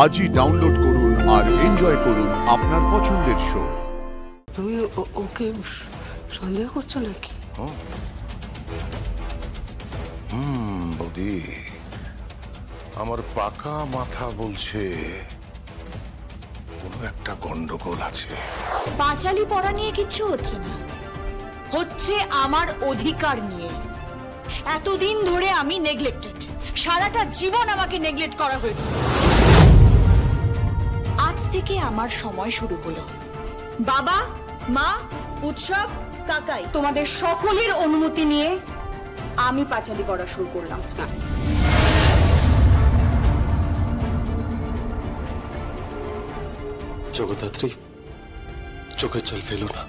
আজই ডাউনলোড করুন আর এনজয় করুন আপনার পছন্দের শো। তুমি ওকে সন্দেহ করছো নাকি? বৌদি, আমার পাকা মাথা বলছে কোনো একটা গন্ডগোল আছে। পাঁচালি পড়া নিয়ে কিচ্ছু হচ্ছে না, হচ্ছে আমার অধিকার নিয়ে। এতদিন ধরে আমি নেগলেক্টেড, সারাটা জীবন আমাকে নেগলেক্ট করা হয়েছে। আজ থেকে আমার সময় শুরু হলো। বাবা, মা, উৎসব, কাকাই, তোমাদের সকলের অনুমতি নিয়ে আমি পাঁচালি পড়া শুরু করলাম। জগদ্ধাত্রী, চোখের জল ফেলো না।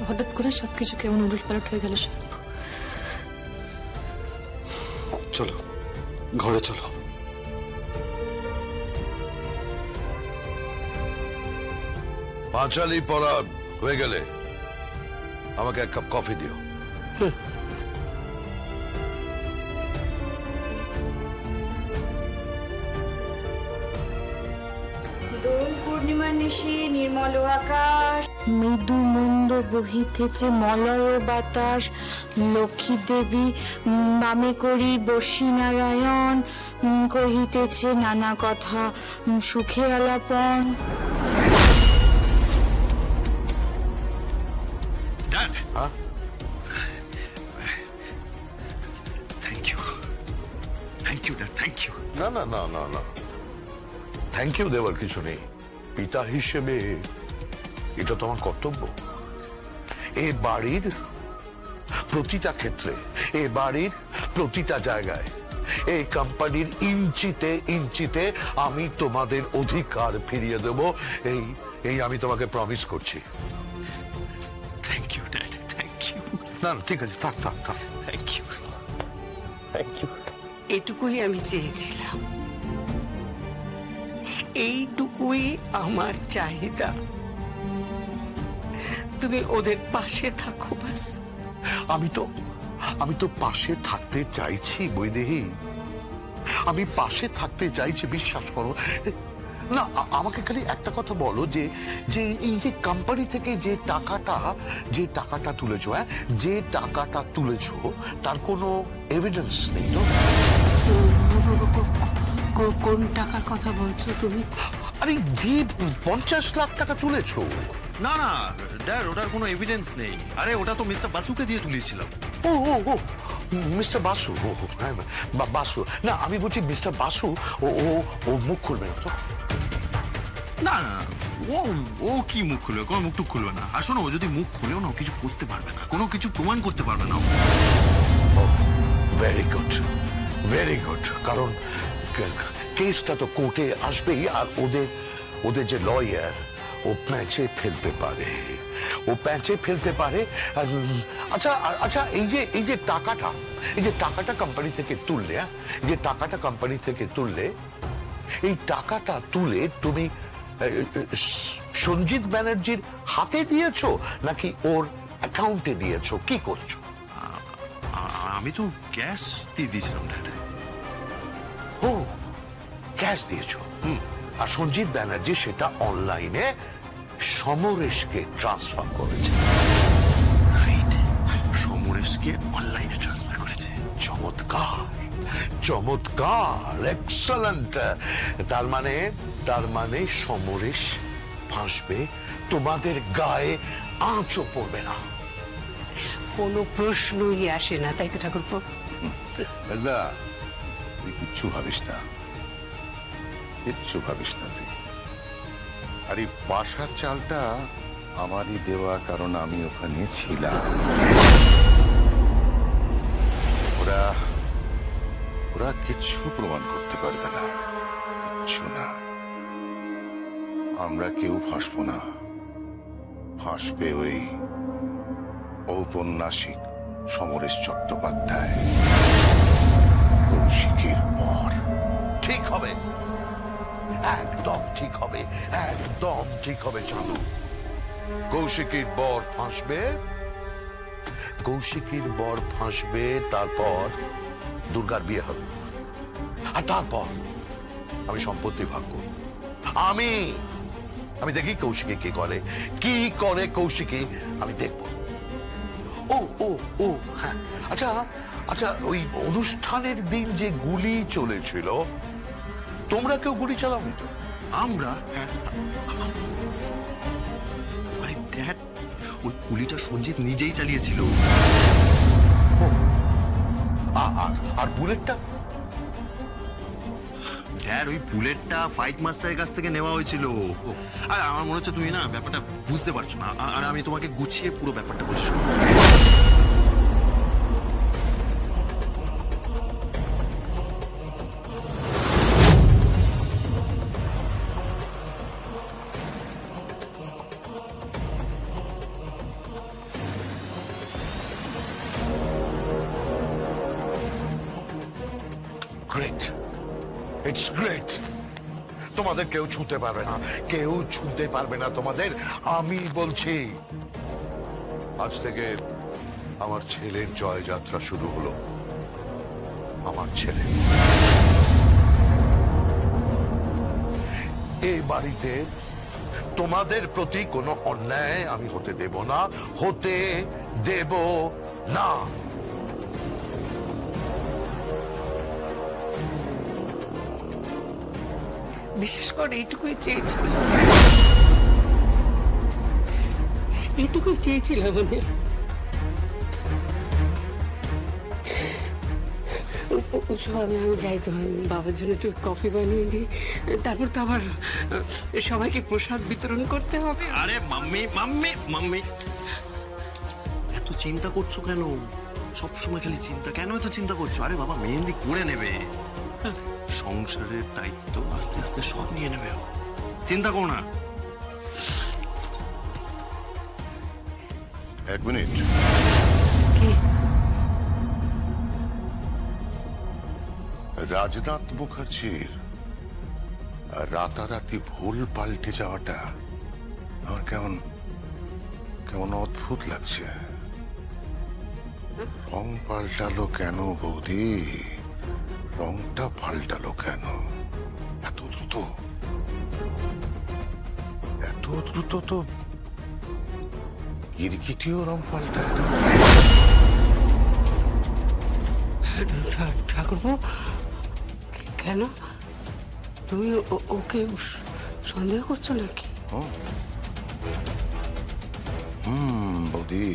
হঠাৎ করে সবকিছু কেমন উলটপালট হয়ে গেল সব। চলো, ঘরে চলো। পাঁচালি পড়া হয়ে গেলে আমাকে এক কাপ কফি দিও। দোল পূর্ণিমার নিশি নির্মল আকাশ, মৃদু মন্দ বহিতেছে মলয় বাতাস। লক্ষ্মী দেবী বামে করি বসি নারায়ণ, কহিতেছে নানা কথা সুখে আলাপন। না না না না না, থ্যাংক ইউ দেওয়ার কিছু নেই। পিতা হিসেবে এটা তো আমার কর্তব্য। এ বাড়ির প্রতিটা ক্ষেত্রে, এ বাড়ির প্রতিটা জায়গায়, এই কোম্পানির ইঞ্চিতে ইঞ্চিতে আমি তোমাদের অধিকার ফিরিয়ে দেব। এই আমি তোমাকে প্রমিস করছি। Thank you dad, thank you. না ঠিক আছে, থাক থাক থাক। Thank you, thank you. এটুকুই আমি চেয়েছিলাম, এইটুকুই আমার চাহিদা। তুমি ওদের পাশে থাকো বাস। আমি তো পাশে থাকতে চাইছি বৈদেহী, আমি পাশে থাকতে চাইছি, বিশ্বাস করো না। আমাকে খালি একটা কথা বলো, যে এই যে কোম্পানি থেকে যে টাকাটা তুলেছো, হ্যাঁ, যে টাকাটা তুলেছো তার কোনো এভিডেন্স নেই তো? কোন টাকার কথা বলছো তুমি? আরে যে 50 লাখ টাকা তুলেছো। না না ড্যাড, ওটার কোনো এভিডেন্স নেই। আরে ওটা তো মিস্টার বাসুকে দিয়ে তুলেছিলাম। ও মিস্টার বাসু, হ্যাঁ বাসু। না আমি বলছি মিস্টার বাসু, ও মুখ খুলবে না তো? না না, ও কি মুখ খুলবে? কোনো মুখ টুক খুলবে না। আর শোনো, ও যদি মুখ খুলেও না, ও কিছু করতে পারবে না, কোনো কিছু প্রমাণ করতে পারবে না। Very good, very good. কারণ কেসটা তো কোর্টে আসবেই, আর ওদের যে লয়ার, ও প্যাঁচে ফেলতে পারে। আচ্ছা এই যে টাকাটা কোম্পানি থেকে তুললে, এই টাকাটা তুলে তুমি সঞ্জিত ব্যানার্জির হাতে দিয়েছো নাকি ওর অ্যাকাউন্টে দিয়েছো? কি করছো? আমি তো ক্যাশ দিয়ে দিয়েছিলাম ড্যাড। ও, ক্যাশ দিয়েছো। আর সঞ্জিত ব্যানার্জি সেটা অনলাইনে সমরেশকে ট্রান্সফার করেছে। রাইট, সমরেশকে অনলাইনে ট্রান্সফার করেছে। চমৎকার, এক্সেলেন্ট। তার মানে সমরেশ ফাঁসবে, তোমাদের গায়ে আঁচও পড়বে না। কোনো প্রশ্নই আসে না, তাই তো ঠাকুরপো? তুই কিচ্ছু ভাবিস না তুই। আর এই বাসার চালটা আমারই দেওয়া, কারণ আমি ওখানে ছিলাম। ওরা কিচ্ছু প্রমাণ করতে পারবে না, কিচ্ছু না। আমরা কেউ ফাঁসবো না, ফাঁসবে ওই ঔপন্যাসিক সমরেশ চট্টোপাধ্যায়। কৌশিকের পর ঠিক হবে, একদম ঠিক হবে, একদম ঠিক হবে। জানো, কৌশিকের বর ফাঁসবে, তারপর দুর্গার বিয়ে হবে। আর তারপর আমি সম্পত্তি ভাগ করব। আমি আমি দেখি কৌশিকে কি করে কৌশিকে আমি দেখব। ও ও ও হ্যাঁ, আচ্ছা আচ্ছা, ওই অনুষ্ঠানের দিন যে গুলি চলেছিল, তোমরা কেউ গুলি চালাওনি তো? আমরা? হ্যাঁ। আরে ড্যাড, ওই গুলিটা সঞ্জিত নিজেই চালিয়েছিল। আর বুলেটটা? ড্যাড, ওই বুলেটটা ফাইট মাস্টারের কাছ থেকে নেওয়া হয়েছিল। আর আমার মনে হচ্ছে তুমি না ব্যাপারটা বুঝতে পারছো না। আর আমি তোমাকে গুছিয়ে পুরো ব্যাপারটা বলছি, শোনো। Great, it's great. তোমাদের কেউ ছুঁতে পারবে না, কেউ ছুঁতে পারবে না তোমাদের, আমি বলছি। আজ থেকে আমার ছেলের জয়যাত্রা শুরু হলো। আমার ছেলে এই বাড়িতে তোমাদের প্রতি কোনো অন্যায় আমি হতে দেব না, হতে দেব না। বিশেষ করে এইটুকুই চেয়েছিলাম, এইটুকুই চেয়েছিলাম আমি। আমি যাই তো, বাবার জন্য একটু কফি বানিয়ে দিই, তারপর তো আবার সবাইকে প্রসাদ বিতরণ করতে হবে। আরে মাম্মি মাম্মি মাম্মি, এত চিন্তা করছো কেন? সবসময় খালি চিন্তা, কেন এত চিন্তা করছো? আরে বাবা মেহেন্দি করে নেবে, সংসারের দায়িত্ব আস্তে আস্তে সব নিয়ে নেবে, চিন্তা করো না। এক মিনিট। কি? রাজনাথ মুখার্জির রাতারাতি ভুল পাল্টে যাওয়াটা আমার কেমন কেমন অদ্ভুত লাগছে। রং পাল্টালো কেন বৌদি? রংটা পাল্টালো কেন এত দ্রুত? এত দ্রুত তো গিরগিটিও রং পাল্টায় না। ঠাকুরপো, কেন তুমি ওকে সন্দেহ করছো নাকি? বৌদি,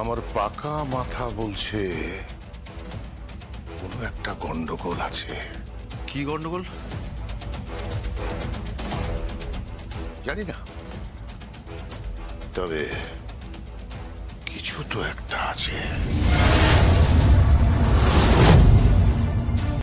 আমার পাকা মাথা বলছে কোনো একটা গন্ডগোল আছে। কি গন্ডগোল? জানি না, তবে কিছু তো একটা আছে।